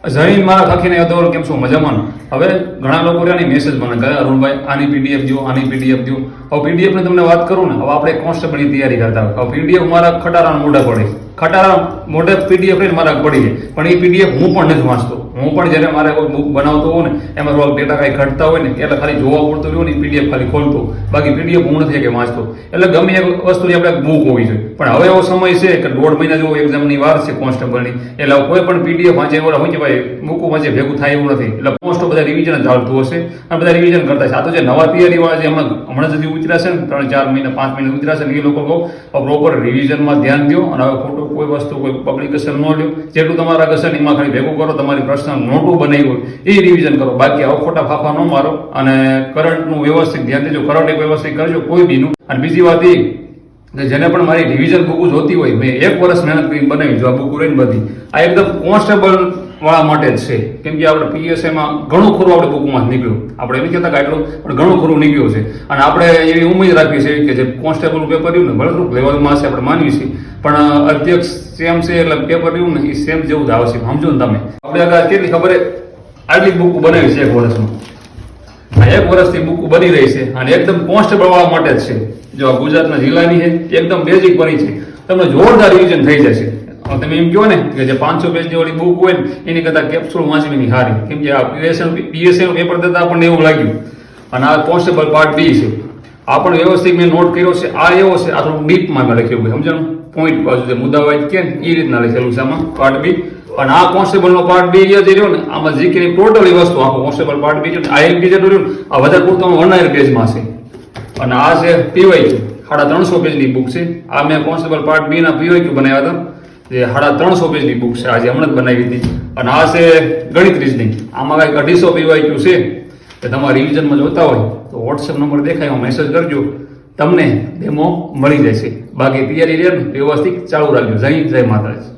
જમીન મારા ખાખીને હતો કેમ શું મજામાં. હવે ઘણા લોકો રહ્યા મેસેજ મને કરે અરુણભાઈ આની પીડીએફ દો, આની પીડીએફ દો. હવે પીડીએફ ની તમને વાત કરું ને, હવે આપણે કોન્સ્ટેબલની તૈયારી કરતા હોય, હવે પીડીએફ મારા ખટારાના મોઢે પડે, ખટારા મોઢે પીડીએફ લઈને મારા પડી જાય, પણ એ પીડીએફ હું પણ નથી વાંચતો. હું પણ જ્યારે મારે કોઈ બુક બનાવતો હોઉં ને એમાં થોડાક ડેટા કાંઈ ઘટતા હોય ને એટલે ખાલી જોવા પડતું હોય ને પીડીએફ ખાલી ખોલતો, બાકી પીડીએફ હું નથી કે વાંચતો. એટલે ગમે એક વસ્તુની આપણે બુક હોવી જોઈએ. પણ હવે એવો સમય છે કે 1.5 મહિના જેવો એક્ઝામની વાર છે કોન્સ્ટેબલની, એટલે કોઈ પણ પીડીએફ વાંચે ઓલા હોય કે ભાઈ બુકો વાંચે ભેગું થાય એવું નથી. એટલે મોસ્ટ ઓફ બધા રિવિઝન જ ચાલતું હશે અને બધા રિવિઝન કરતા છે. આ તો જે નવા તૈયારી વાળા છે હમણાં સુધી ઉતર્યા છે ને 3-4 મહિના 5 મહિના ઉતર્યા છે ને એ લોકો કહો પ્રોપર રિવિઝનમાં ધ્યાન દો અને હવે ખોટું કોઈ વસ્તુ કોઈ પબ્લિકેશન ન લ્યો. જેટલું તમારા કશન એમાં ખાલી ભેગું કરો, તમારી પર્સનલ નોટો બનાવી હોય એ રિવિઝન કરો, બાકી આવો ખોટા ફાફા ન મારો અને કરંટનું વ્યવસ્થિત ધ્યાન દેજો, કરંટ એક વ્યવસ્થિત કરજો કોઈ બીનું. અને બીજી વાત એ કે જેને પણ મારી રિવિઝન બુક જોતી હોય, મેં 1 વર્ષ મહેનત કરીને બનાવી જો આ બુક રહીને બધી, આ એકદમ કોન્સ્ટેબલ વાળા માટે જ છે. કેમ કે આપણે પીએસઆઈમાં ઘણું ખરું આપણે બુકમાં નીકળ્યું, આપણે એમ કહેતા કે એટલું પણ ઘણું ખરું નીકળ્યું છે. અને આપણે એવી ઉમેદ રાખવી છે કે જે કોન્સ્ટેબલનું પેપર રહ્યું ને ભલે લેવલમાં છે આપણે માનવી છીએ, પણ અધ્યક્ષ સેમ છે એટલે પેપર રહ્યું ને એ સેમ જેવું જ આવશે. સમજો ને તમે, આપણે આગળ કેટલી ખબર આટલી બુક બનાવી છે 1 વર્ષમાં, આ 1 વર્ષથી બુક બની રહી છે અને એકદમ કોન્સ્ટેબલ વાળા માટે જ છે. જો ગુજરાતના જિલ્લાની છે એકદમ બેઝિક બની છે, તમને જોરદાર રિવિઝન થઈ જશે. તમે એમ કહો ને કે જે 500 પેજની વાળી બુક હોય ને એની કરતાં કેપ્સ્યુલ વાંચવીની સારી. કેમ કે આ પીએસઆઈનું પેપર દેતા આપણને એવું લાગ્યું. અને આ કોન્સ્ટેબલ પાર્ટ બી છે, આ પણ વ્યવસ્થિત મેં નોટ કર્યો છે. આ એવો છે, આ થોડું ડીપમાં મેં લખ્યું હોય, સમજાણું? પોઈન્ટ બાજુ જે મુદ્દા વાઇઝ કે એ રીતના લખેલું છે આમાં પાર્ટ બી. અને આ કોન્સ્ટેબલનો પાર્ટ બી જે રહ્યો ને આમાં જીકેની ટોટલી વસ્તુ આખો કોન્સ્ટેબલ પાર્ટ બી છે. આઈએમપી જે રહ્યું આ વધારે પૂરતો 19 પેજમાં છે. અને આ છે પીવાયક્યુ 350 પેજની બુક છે. આ મેં કોન્સ્ટેબલ પાર્ટ બી ના પીવાયક્યુ બનાવ્યા હતા, જે 350 પેજની બુક છે, આજે હમણાં જ બનાવી હતી. અને આ છે ગણિત રીઝનિંગ, આમાં કાંઈક 250 પીવાયક્યુ છે. કે તમારા રિવિઝનમાં જોતા હોય તો વોટ્સએપ નંબર દેખાય એમાં મેસેજ કરજો, તમને ડેમો મળી જશે. બાકી તૈયારી વ્યવસ્થિત ચાલુ રાખજો. જય માતાજી.